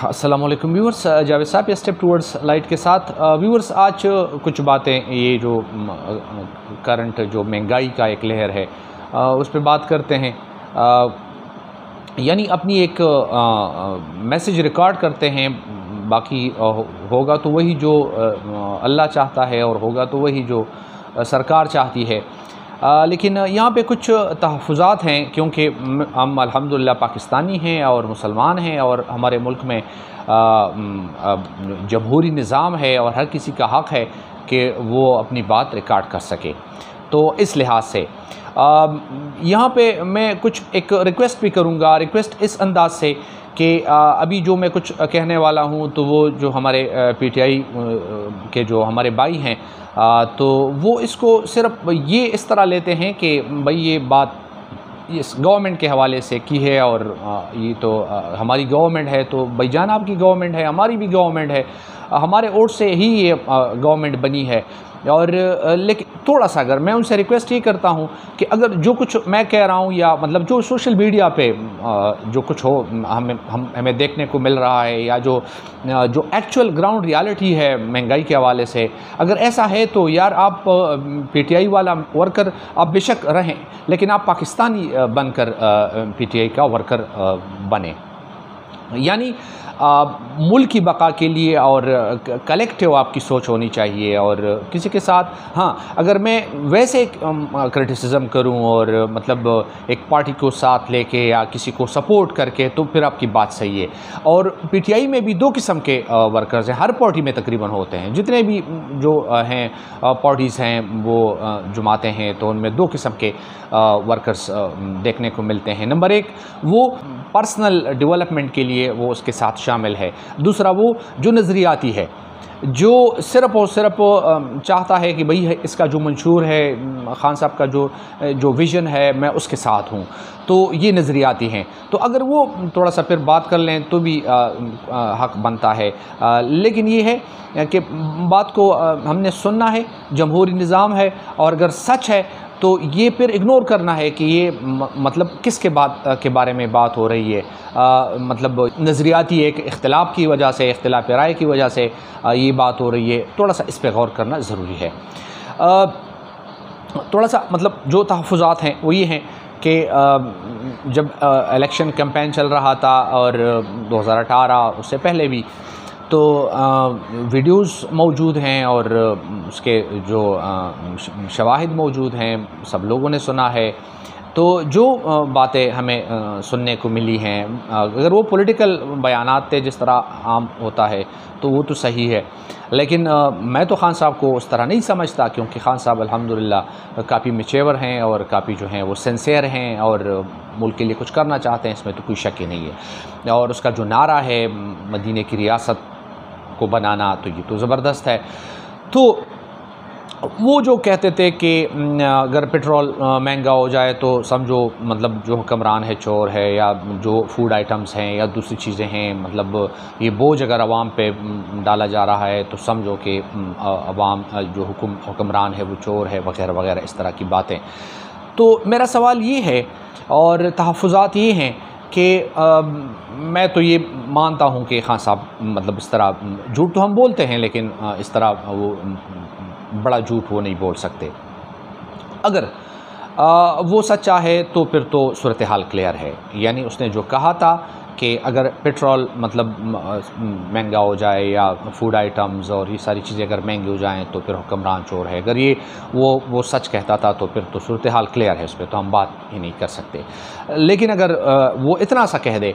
अस्सलाम वालेकुम व्यूअर्स, जावेद साहब या स्टेप टूवर्ड्स लाइट के साथ। व्यूअर्स, आज कुछ बातें, ये जो करंट जो महंगाई का एक लहर है उस पर बात करते हैं। यानी अपनी एक मैसेज रिकॉर्ड करते हैं। बाकी होगा तो वही जो अल्लाह चाहता है और होगा तो वही जो सरकार चाहती है। लेकिन यहाँ पे कुछ तहफ़्फ़ुज़ात हैं, क्योंकि हम अल्हम्दुलिल्लाह पाकिस्तानी हैं और मुसलमान हैं और हमारे मुल्क में जमहूरी निज़ाम है और हर किसी का हक़ है कि वो अपनी बात रिकॉर्ड कर सके। तो इस लिहाज से यहाँ पे मैं कुछ एक रिक्वेस्ट भी करूँगा। रिक्वेस्ट इस अंदाज़ से कि अभी जो मैं कुछ कहने वाला हूँ तो वो जो हमारे पीटीआई के जो हमारे भाई हैं तो वो इसको सिर्फ ये इस तरह लेते हैं कि भाई ये बात इस गवर्नमेंट के हवाले से की है और ये तो हमारी गवर्नमेंट है, तो भाईजान आपकी गवर्नमेंट है, हमारी भी गवर्नमेंट है, हमारे वोट से ही ये गवर्नमेंट बनी है। और लेकिन थोड़ा सा अगर मैं उनसे रिक्वेस्ट ये करता हूँ कि अगर जो कुछ मैं कह रहा हूँ या मतलब जो सोशल मीडिया पे जो कुछ हो हमें देखने को मिल रहा है या जो एक्चुअल ग्राउंड रियलिटी है महंगाई के हवाले से, अगर ऐसा है तो यार आप पीटीआई वाला वर्कर आप बेशक रहें, लेकिन आप पाकिस्तानी बनकर पीटीआई का वर्कर बने। यानी मुल्क की बका के लिए और कलेक्टिव आपकी सोच होनी चाहिए। और किसी के साथ हाँ, अगर मैं वैसे क्रिटिसिज्म करूं और मतलब एक पार्टी को साथ लेके या किसी को सपोर्ट करके, तो फिर आपकी बात सही है। और पीटीआई में भी दो किस्म के वर्कर्स हैं, हर पार्टी में तकरीबन होते हैं, जितने भी जो हैं पार्टीज़ हैं वो जमातें हैं, तो उनमें दो किस्म के वर्कर्स देखने को मिलते हैं। नंबर एक, वो पर्सनल डेवलपमेंट के लिए वो उसके साथ शामिल है। दूसरा, वो जो नज़रियाती है, जो सिर्फ़ और सिर्फ चाहता है कि भाई इसका जो मंशूर है, ख़ान साहब का जो विज़न है, मैं उसके साथ हूँ, तो ये नज़रियाती हैं। तो अगर वो थोड़ा सा फिर बात कर लें तो भी हक़ बनता है। लेकिन ये है कि बात को हमने सुनना है, जमहूरी निज़ाम है, और अगर सच है तो ये फिर इग्नोर करना है कि ये मतलब किसके बात के बारे में बात हो रही है। मतलब नज़रियाती एक इख्तिलाफ़ की वजह से, इख्तिलाफ़ राय की वजह से ये बात हो रही है। थोड़ा सा इस पे गौर करना ज़रूरी है। थोड़ा सा मतलब जो तहफ़्फ़ुज़ात हैं वो ये हैं कि जब इलेक्शन कैंपेन चल रहा था और 2018 उससे पहले भी, तो वीडियोज़ मौजूद हैं और उसके जो शवाहिद मौजूद हैं, सब लोगों ने सुना है। तो जो बातें हमें सुनने को मिली हैं, अगर वो पॉलिटिकल बयानात थे जिस तरह आम होता है तो वो तो सही है, लेकिन मैं तो ख़ान साहब को उस तरह नहीं समझता, क्योंकि ख़ान साहब अल्हम्दुलिल्लाह काफ़ी मैच्योर हैं और काफ़ी जो हैं वो सिंसियर हैं और मुल्क के लिए कुछ करना चाहते हैं, इसमें तो कोई शक ही नहीं है। और उसका जो नारा है मदीने की रियासत को बनाना, तो ये तो ज़बरदस्त है। तो वो जो कहते थे कि अगर पेट्रोल महंगा हो जाए तो समझो मतलब जो हुक्मरान है चोर है, या जो फूड आइटम्स हैं या दूसरी चीज़ें हैं, मतलब ये बोझ अगर आवाम पे डाला जा रहा है तो समझो कि आवाम जो हुक्मरान है वो चोर है, वगैरह वगैरह, इस तरह की बातें। तो मेरा सवाल ये है और तहफ़्फ़ुज़ात ये हैं कि मैं तो ये मानता हूँ कि ख़ान साहब मतलब इस तरह झूठ तो हम बोलते हैं, लेकिन इस तरह वो बड़ा झूठ वो नहीं बोल सकते। अगर वो सच्चा है तो फिर तो सूरत हाल क्लियर है। यानी उसने जो कहा था कि अगर पेट्रोल मतलब महंगा हो जाए या फूड आइटम्स और ये सारी चीज़ें अगर महंगी हो जाएं तो फिर हुक्मरान चोर है, अगर ये वो सच कहता था तो फिर तो सूरत हाल क्लियर है, उस पर तो हम बात ही नहीं कर सकते। लेकिन अगर वो इतना सा कह दे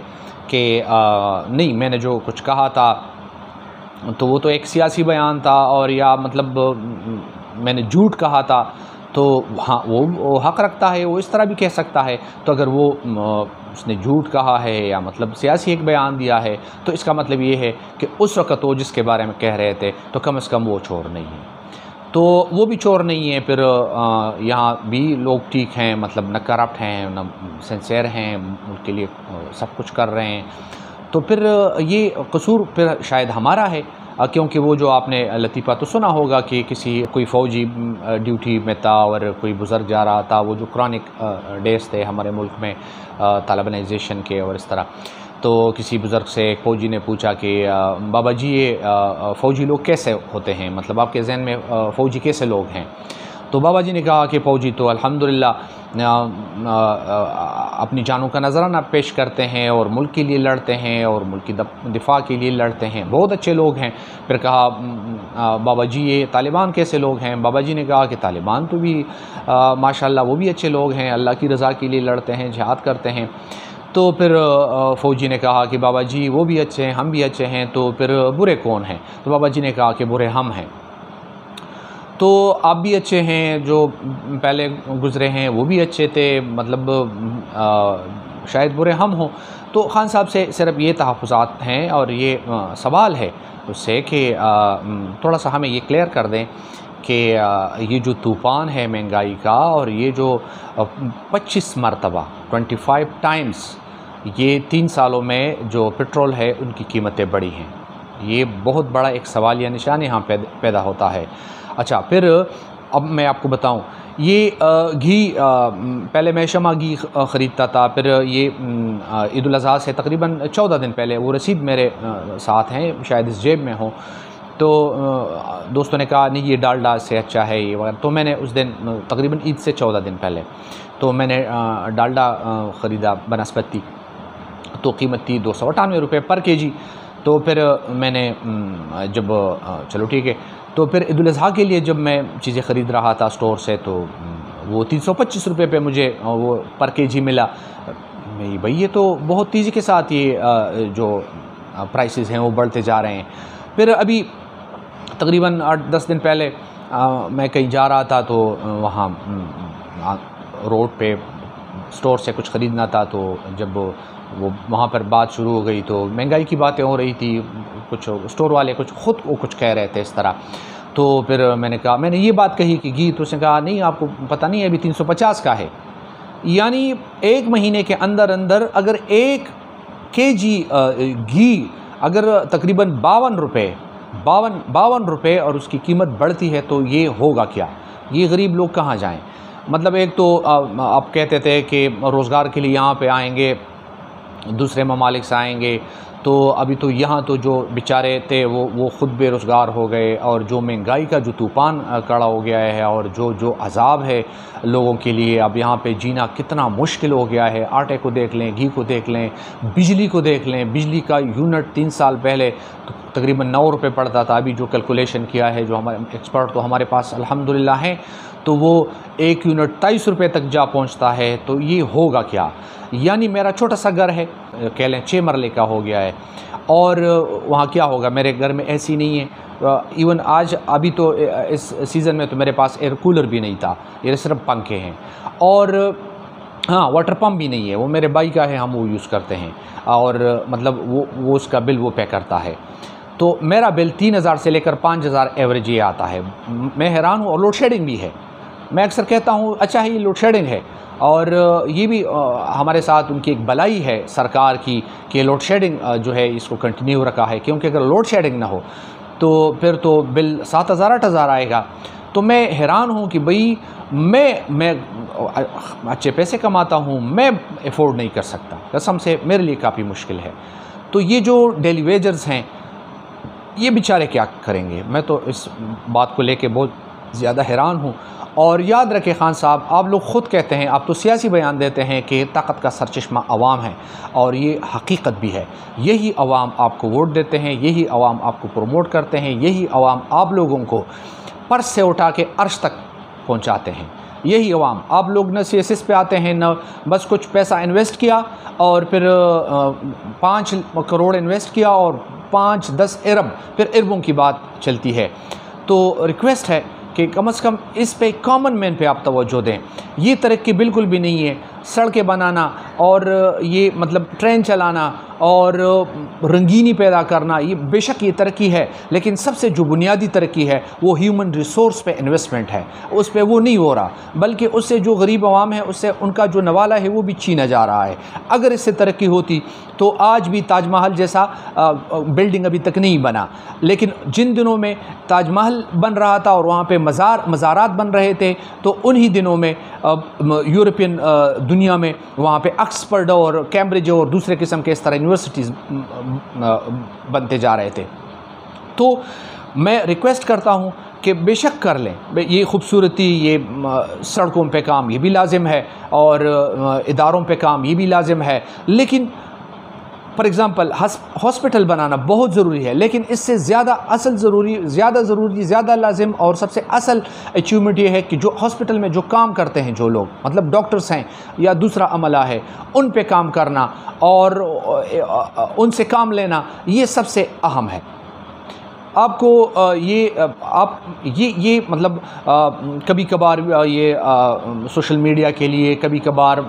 कि नहीं, मैंने जो कुछ कहा था तो वो तो एक सियासी बयान था, और या मतलब मैंने झूठ कहा था, तो हाँ वो हक़ रखता है, वो इस तरह भी कह सकता है। तो अगर वो उसने झूठ कहा है या मतलब सियासी एक बयान दिया है, तो इसका मतलब ये है कि उस वक़्त वो जिसके बारे में कह रहे थे तो कम से कम वो चोर नहीं है। तो वो भी चोर नहीं है, फिर यहाँ भी लोग ठीक हैं, मतलब न करप्ट हैं न सिंसियर हैं, उनके लिए सब कुछ कर रहे हैं। तो फिर ये कसूर फिर शायद हमारा है, क्योंकि वो जो आपने लतीफ़ा तो सुना होगा कि कोई फ़ौजी ड्यूटी में था और कोई बुज़ुर्ग जा रहा था, वो जो क्रॉनिक डेज़ थे हमारे मुल्क में तालिबानाइजेशन के और इस तरह। तो किसी बुज़ुर्ग से एक फ़ौजी ने पूछा कि बाबा जी ये फ़ौजी लोग कैसे होते हैं, मतलब आपके ज़हन में फ़ौजी कैसे लोग हैं? तो बाबा जी ने कहा कि फ़ौजी तो अल्हम्दुलिल्लाह अपनी जानों का नजराना पेश करते हैं और मुल्क के लिए लड़ते हैं और मुल्क की दिफा के लिए लड़ते हैं, बहुत अच्छे लोग हैं। फिर कहा बाबा जी ये तालिबान कैसे लोग हैं? बाबा जी ने कहा कि तालिबान तो भी माशाल्लाह वो भी अच्छे लोग हैं, अल्लाह की रज़ा के लिए लड़ते हैं, जिहाद करते हैं। तो फिर फ़ौजी ने कहा कि बाबा जी वो भी अच्छे हैं, हम भी अच्छे हैं, तो फिर बुरे कौन हैं? तो बाबा जी ने कहा कि बुरे हम हैं। तो आप भी अच्छे हैं, जो पहले गुज़रे हैं वो भी अच्छे थे, मतलब शायद बुरे हम हों। तो ख़ान साहब से सिर्फ ये तहफ़्फ़ुज़ात हैं और ये सवाल है उससे कि थोड़ा सा हमें ये क्लियर कर दें कि ये जो तूफ़ान है महंगाई का, और ये जो 25 मरतबा 25 टाइम्स ये 3 सालों में जो पेट्रोल है उनकी कीमतें बढ़ी हैं, ये बहुत बड़ा एक सवालिया निशान यहाँ पैदा होता है। अच्छा, फिर अब मैं आपको बताऊं, ये घी पहले मैं शमा घी ख़रीदता था, फिर ये ईद उल अज़हा से तकरीबन 14 दिन पहले, वो रसीद मेरे साथ हैं, शायद इस जेब में हो, तो दोस्तों ने कहा नहीं ये डालडा से अच्छा है ये वगैरह। तो मैंने उस दिन तकरीबन ईद से 14 दिन पहले तो मैंने डालडा ख़रीदा बनस्पति, तो कीमत थी 298 रुपये पर केजी। तो फिर मैंने जब चलो ठीक है, तो फिर ईद उल अज़हा के लिए जब मैं चीज़ें ख़रीद रहा था स्टोर से, तो वो 325 रुपये पे मुझे वो पर केजी मिला। भाई ये तो बहुत तेज़ी के साथ ये जो प्राइसेस हैं वो बढ़ते जा रहे हैं। फिर अभी तकरीबन 8-10 दिन पहले मैं कहीं जा रहा था, तो वहाँ रोड पे स्टोर से कुछ ख़रीदना था, तो जब वो वहाँ पर बात शुरू हो गई तो महंगाई की बातें हो रही थी, कुछ स्टोर वाले ख़ुद वो कुछ कह रहे थे इस तरह। तो फिर मैंने ये बात कही कि घी, तो उसने कहा नहीं आपको पता नहीं है अभी 350 का है। यानी एक महीने के अंदर अंदर अगर 1 केजी घी अगर तकरीबन 52 रुपये और उसकी कीमत बढ़ती है, तो ये होगा क्या? ये गरीब लोग कहाँ जाएं? मतलब एक तो आप कहते थे कि रोज़गार के लिए यहाँ पे आएंगे, दूसरे ममालिक से आएंगे, तो अभी तो यहाँ तो जो बेचारे थे वो ख़ुद बेरोज़गार हो गए, और जो महंगाई का जो तूफ़ान खड़ा हो गया है, और जो अज़ाब है लोगों के लिए, अब यहाँ पे जीना कितना मुश्किल हो गया है। आटे को देख लें, घी को देख लें, बिजली को देख लें, बिजली का यूनिट 3 साल पहले तो तकरीबन 9 रुपये पड़ता था। अभी जो कैलकुलेशन किया है जो हमारे एक्सपर्ट तो हमारे पास अल्हम्दुलिल्लाह हैं, तो वो 1 यूनिट 23 रुपये तक जा पहुँचता है। तो ये होगा क्या? यानी मेरा छोटा सा घर है, कह लें 6 मरले का हो गया है, और वहाँ क्या होगा? मेरे घर में एसी नहीं है, इवन आज अभी तो इस सीज़न में तो मेरे पास एयर कूलर भी नहीं था, ये सिर्फ पंखे हैं, और हाँ वाटर पम्प भी नहीं है, वो मेरे भाई का है, हम वो यूज़ करते हैं, और मतलब वो उसका बिल वो पे करता है। तो मेरा बिल 3000 से लेकर 5000 एवरेज ये आता है। मैं हैरान हूँ, और लोड शेडिंग भी है। मैं अक्सर कहता हूँ अच्छा है ये लोड शेडिंग है, और ये भी हमारे साथ उनकी एक भलाई है सरकार की कि लोड शेडिंग जो है इसको कंटिन्यू रखा है, क्योंकि अगर लोड शेडिंग ना हो तो फिर तो बिल 7000-8000 आएगा। तो मैं हैरान हूँ कि भाई मैं अच्छे पैसे कमाता हूँ, मैं अफोर्ड नहीं कर सकता, कसम से मेरे लिए काफ़ी मुश्किल है। तो ये जो डेली वेजर्स हैं ये बेचारे क्या करेंगे? मैं तो इस बात को लेके बहुत ज़्यादा हैरान हूँ। और याद रखें ख़ान साहब, आप लोग ख़ुद कहते हैं, आप तो सियासी बयान देते हैं कि ताकत का सरचश्मा अवाम है, और ये हकीकत भी है। यही अवाम आपको वोट देते हैं, यही अवाम आपको प्रमोट करते हैं, यही अवाम आप लोगों को पर्स से उठा के अर्श तक पहुंचाते हैं। यही अवाम, आप लोग न सीएसएस पे आते हैं, न बस कुछ पैसा इन्वेस्ट किया और फिर 5 करोड़ इन्वेस्ट किया और 5-10 अरब, फिर अरबों की बात चलती है। तो रिक्वेस्ट है कि कम से कम इस पे कॉमन मैन पे आप तवज्जो दें। ये तरक्की बिल्कुल भी नहीं है। सड़कें बनाना और ये मतलब ट्रेन चलाना और रंगीनी पैदा करना, ये बेशक ये तरक्की है, लेकिन सबसे जो बुनियादी तरक्की है वो ह्यूमन रिसोर्स पे इन्वेस्टमेंट है, उस पे वो नहीं हो रहा, बल्कि उससे जो गरीब आवाम है उससे उनका जो नवाला है वो भी छीना जा रहा है। अगर इससे तरक्की होती तो आज भी ताजमहल जैसा बिल्डिंग अभी तक नहीं बना, लेकिन जिन दिनों में ताजमहल बन रहा था और वहाँ पे मज़ारात बन रहे थे, तो उन्हीं दिनों में यूरोपियन दुनिया में वहाँ पे ऑक्सफोर्ड और कैम्ब्रिज और दूसरे किस्म के इस तरह यूनिवर्सिटीज़ बनते जा रहे थे। तो मैं रिक्वेस्ट करता हूँ कि बेशक कर लें, ये खूबसूरती, ये सड़कों पे काम ये भी लाजिम है और इदारों पे काम ये भी लाजिम है, लेकिन फॉर एग्ज़ाम्पल हॉस्पिटल बनाना बहुत ज़रूरी है, लेकिन इससे ज़्यादा ज़्यादा लाजिम और सबसे असल अचीवमेंट ये है कि जो हॉस्पिटल में जो काम करते हैं जो लोग, मतलब डॉक्टर्स हैं या दूसरा अमला है, उन पे काम करना और उनसे काम लेना, ये सबसे अहम है। आपको ये मतलब कभी कभार ये सोशल मीडिया के लिए कभी कभार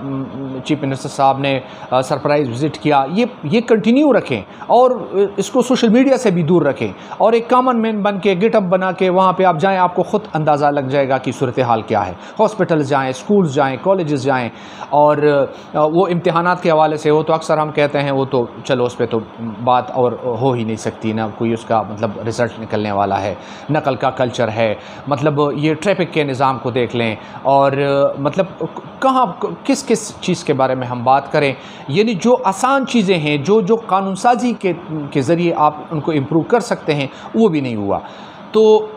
चीफ मिनिस्टर साहब ने सरप्राइज़ विज़िट किया, ये कंटिन्यू रखें और इसको सोशल मीडिया से भी दूर रखें और एक कॉमन मैन बन के गेटअप बना के वहाँ पे आप जाएं, आपको ख़ुद अंदाज़ा लग जाएगा कि सूरत हाल क्या है। हॉस्पिटल्स जाएं, स्कूल्स जाएं, कॉलेजेस जाएं और वो इम्तिहानात के हवाले से वो तो अक्सर हम कहते हैं वो तो चलो उस पर तो बात और हो ही नहीं सकती, ना कोई उसका मतलब रिज़ल्ट निकलने वाला है, नकल का कल्चर है, मतलब ये ट्रैफिक के निज़ाम को देख लें और मतलब कहाँ किस चीज़ के बारे में हम बात करें, यानी जो आसान चीज़ें हैं जो कानून साजी के ज़रिए आप उनको इम्प्रूव कर सकते हैं वो भी नहीं हुआ। तो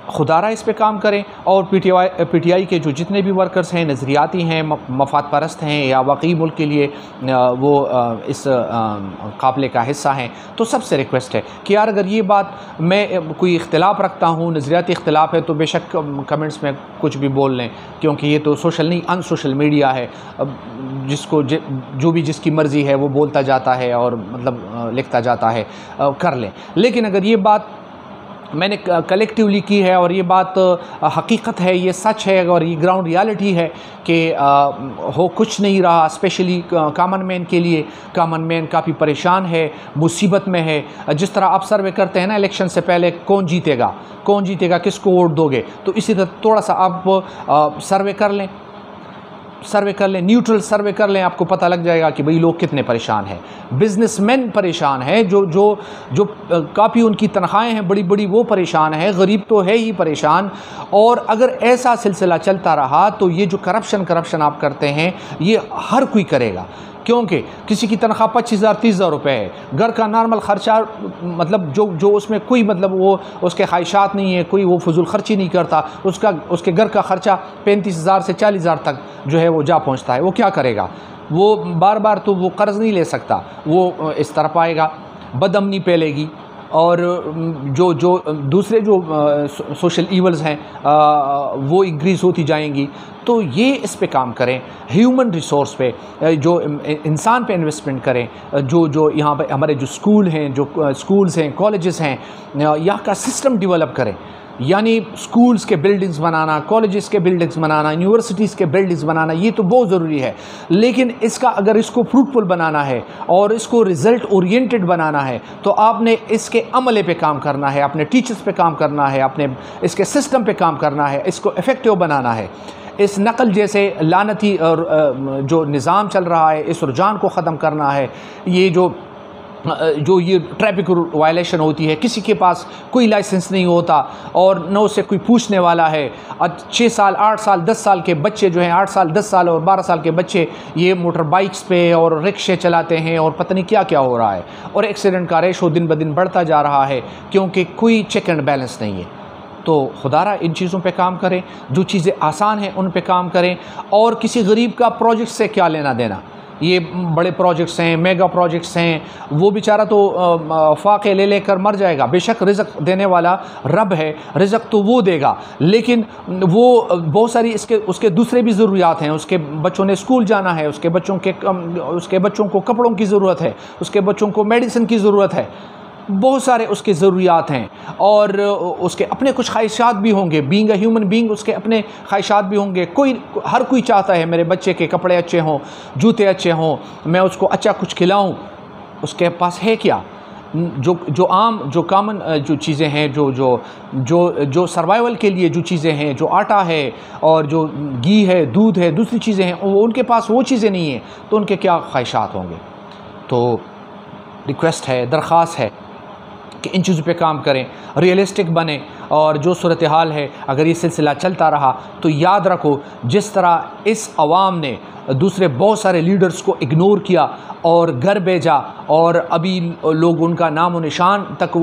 खुदारा इस पे काम करें और पीटीआई के जो जितने भी वर्कर्स हैं, नज़रियाती हैं, मफाद परस्त हैं या वाकई मुल्क के लिए वो इस काफ़िले का हिस्सा हैं, तो सबसे रिक्वेस्ट है कि यार अगर ये बात मैं कोई इख्तिलाफ़ रखता हूँ, नज़रियाती इख्तिलाफ़ है, तो बेशक कमेंट्स में कुछ भी बोल लें, क्योंकि ये तो सोशल नहीं अनसोशल मीडिया है, जिसको जो भी जिसकी मर्ज़ी है वो बोलता जाता है और मतलब लिखता जाता है, कर लें। लेकिन अगर ये बात मैंने कलेक्टिवली की है और ये बात हकीकत है, ये सच है और ये ग्राउंड रियलिटी है कि हो कुछ नहीं रहा, स्पेशली कॉमन मैन के लिए। कॉमन मैन काफ़ी परेशान है, मुसीबत में है। जिस तरह आप सर्वे करते हैं ना इलेक्शन से पहले कौन जीतेगा, किसको वोट दोगे, तो इसी तरह थोड़ा सा आप सर्वे कर लें, न्यूट्रल सर्वे कर लें, आपको पता लग जाएगा कि भाई लोग कितने परेशान हैं। बिजनेसमैन परेशान है, जो काफ़ी उनकी तनख्वाहें हैं बड़ी बड़ी, वो परेशान है, गरीब तो है ही परेशान। और अगर ऐसा सिलसिला चलता रहा तो ये जो करप्शन आप करते हैं ये हर कोई करेगा, क्योंकि किसी की तनख्वाह 25,000 30,000 रुपये है, घर का नॉर्मल ख़र्चा मतलब जो उसमें कोई मतलब वो उसके ख्वाहिशात नहीं है, कोई वो फजूल खर्ची नहीं करता, उसके घर का ख़र्चा 35,000 से 40,000 तक जो है वो जा पहुंचता है। वो क्या करेगा? वो बार बार तो वो कर्ज़ नहीं ले सकता, वो इस तरफ आएगा, बदअमनी फैलेगी और जो दूसरे जो सोशल ईवल्स हैं वो इंक्रीज़ होती जाएंगी। तो ये इस पे काम करें, ह्यूमन रिसोर्स पे, जो इंसान पे इन्वेस्टमेंट करें, जो यहाँ पे हमारे जो स्कूल्स हैं, कॉलेजेस हैं, यहाँ का सिस्टम डेवलप करें। यानी स्कूल्स के बिल्डिंग्स बनाना, कॉलेजेस के बिल्डिंग्स बनाना, यूनिवर्सिटीज़ के बिल्डिंग्स बनाना, ये तो बहुत ज़रूरी है। लेकिन अगर इसको फ्रूटफुल बनाना है और इसको रिज़ल्ट ओरिएंटेड बनाना है तो आपने इसके अमले पे काम करना है, अपने टीचर्स पे काम करना है, अपने इसके सिस्टम पे काम करना है, इसको इफ़ेक्टिव बनाना है। इस नकल जैसे लानती और जो निज़ाम चल रहा है, इस रुझान को ख़त्म करना है। ये जो ये ट्रैफिक वायलेशन होती है, किसी के पास कोई लाइसेंस नहीं होता और न उससे कोई पूछने वाला है। 6 साल 8 साल 10 साल के बच्चे जो हैं, 8 साल 10 साल और 12 साल के बच्चे ये मोटर बाइक्स पे और रिक्शे चलाते हैं और पता नहीं क्या क्या हो रहा है। और एक्सीडेंट का रेशो दिन ब दिन बढ़ता जा रहा है, क्योंकि कोई चेक एंड बैलेंस नहीं है। तो खुदारा इन चीज़ों पे काम करें, जो चीज़ें आसान हैं उन पे काम करें। और किसी गरीब का प्रोजेक्ट से क्या लेना देना, ये बड़े प्रोजेक्ट्स हैं, मेगा प्रोजेक्ट्स हैं, वो बेचारा तो फाके ले लेकर मर जाएगा। बेशक रिज़्क़ देने वाला रब है, रिज़्क़ तो वो देगा, लेकिन वो बहुत सारी उसके दूसरे भी ज़रूरियात हैं। उसके बच्चों ने स्कूल जाना है, उसके बच्चों को कपड़ों की ज़रूरत है, उसके बच्चों को मेडिसिन की ज़रूरत है, बहुत सारे उसके ज़रूरियात हैं और उसके अपने कुछ ख्वाहिशात भी होंगे। बीइंग अ ह्यूमन बीइंग उसके अपने ख्वाहिशात भी होंगे। हर कोई चाहता है मेरे बच्चे के कपड़े अच्छे हों, जूते अच्छे हों, मैं उसको अच्छा कुछ खिलाऊं। उसके पास है क्या? जो कॉमन जो चीज़ें हैं, जो सर्वाइवल के लिए जो चीज़ें हैं, जो आटा है और जो घी है, दूध है, दूसरी चीज़ें हैं, उनके पास वो चीज़ें नहीं हैं, तो उनके क्या ख्वाहिशात होंगे? तो रिक्वेस्ट है, दरख्वास्त है कि इन चीज़ों पे काम करें, रियलिस्टिक बने। और जो सूरत हाल है, अगर ये सिलसिला चलता रहा तो याद रखो, जिस तरह इस अवाम ने दूसरे बहुत सारे लीडर्स को इग्नोर किया और घर भेजा, और अभी लोग उनका नाम व निशान तक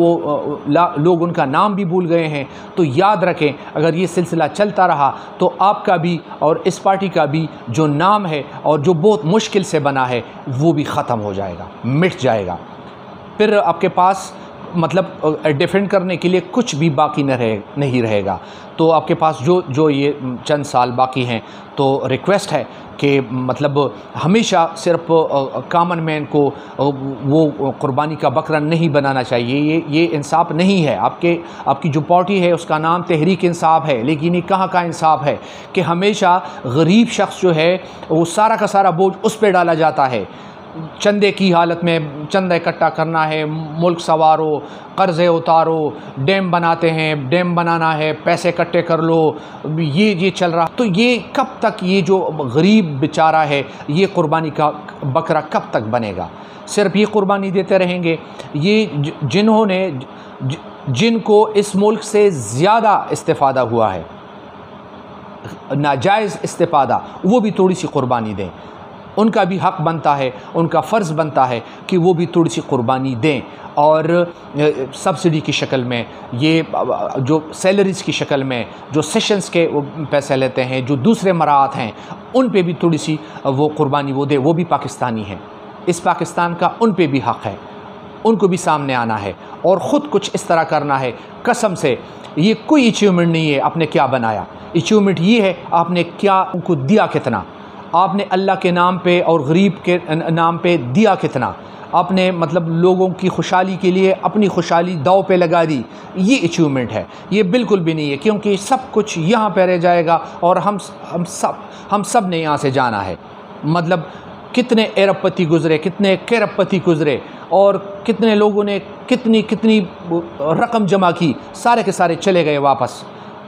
लोग उनका नाम भी भूल गए हैं। तो याद रखें, अगर ये सिलसिला चलता रहा तो आपका भी और इस पार्टी का भी जो नाम है और जो बहुत मुश्किल से बना है वो भी ख़त्म हो जाएगा, मिट जाएगा। फिर आपके पास मतलब डिफेंड करने के लिए कुछ भी बाकी नहीं रहेगा। तो आपके पास जो ये चंद साल बाकी हैं, तो रिक्वेस्ट है कि मतलब हमेशा सिर्फ कॉमन मैन को वो कुर्बानी का बकरा नहीं बनाना चाहिए। ये इंसाफ नहीं है। आपकी जो पार्टी है उसका नाम तहरीक इंसाफ है, लेकिन ये कहाँ का इंसाफ है कि हमेशा गरीब शख्स जो है वो सारा का सारा बोझ उस पर डाला जाता है। चंदे की हालत में चंदा इकट्ठा करना है, मुल्क संवारो, कर्ज़े उतारो, डैम बनाते हैं, डैम बनाना है, पैसे इकट्ठे कर लो, ये चल रहा। तो ये कब तक, ये जो गरीब बेचारा है ये कुर्बानी का बकरा कब तक बनेगा? सिर्फ ये कुर्बानी देते रहेंगे। ये जिनको इस मुल्क से ज़्यादा इस्तिफ़ादा हुआ है, नाजायज़ इस्तिफ़ादा, वो भी थोड़ी सी कुर्बानी दें। उनका भी हक़ बनता है, उनका फ़र्ज़ बनता है कि वो भी थोड़ी सी कुर्बानी दें। और सब्सिडी की शक्ल में, ये जो सैलरीज़ की शक्ल में जो सेशंस के पैसे लेते हैं, जो दूसरे मराहत हैं, उन पे भी थोड़ी सी वो कुर्बानी वो दे। वो भी पाकिस्तानी हैं, इस पाकिस्तान का उन पे भी हक़ है, उनको भी सामने आना है और ख़ुद कुछ इस तरह करना है। कसम से ये कोई अचीवमेंट नहीं है आपने क्या बनाया, अचीवमेंट ये है आपने क्या उनको दिया, कितना आपने अल्लाह के नाम पे और गरीब के नाम पे दिया, कितना आपने मतलब लोगों की खुशहाली के लिए अपनी खुशहाली दाव पे लगा दी। ये अचीवमेंट है, ये बिल्कुल भी नहीं है, क्योंकि सब कुछ यहाँ पे रह जाएगा और हम सब ने यहाँ से जाना है। मतलब कितने अरबपति गुज़रे, कितने खरबपति गुज़रे और कितने लोगों ने कितनी रकम जमा की, सारे के सारे चले गए वापस।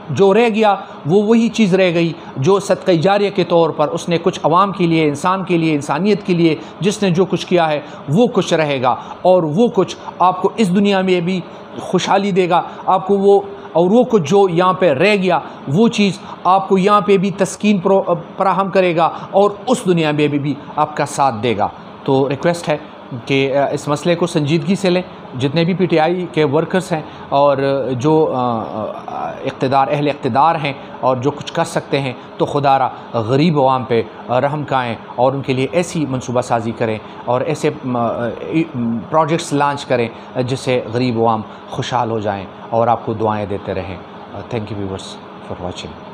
जो रह गया वो वही चीज़ रह गई जो सदक़ा जारिया के तौर पर उसने कुछ अवाम के लिए, इंसान के लिए, इंसानियत के लिए जिसने जो कुछ किया है वो कुछ रहेगा। और वो कुछ आपको इस दुनिया में भी खुशहाली देगा आपको वो, और वो कुछ जो यहाँ पे रह गया वो चीज़ आपको यहाँ पे भी तस्कीन फराहम करेगा और उस दुनिया में भी आपका साथ देगा। तो रिक्वेस्ट है कि इस मसले को संजीदगी से लें। जितने भी पीटीआई के वर्कर्स हैं और जो अहले इक़्तिदार हैं और जो कुछ कर सकते हैं, तो खुदारा गरीब अवाम पे रहम खाएँ और उनके लिए ऐसी मनसूबा साजी करें और ऐसे प्रोजेक्ट्स लॉन्च करें जिससे गरीब अवाम खुशहाल हो जाएँ और आपको दुआएँ देते रहें। Thank you viewers for watching.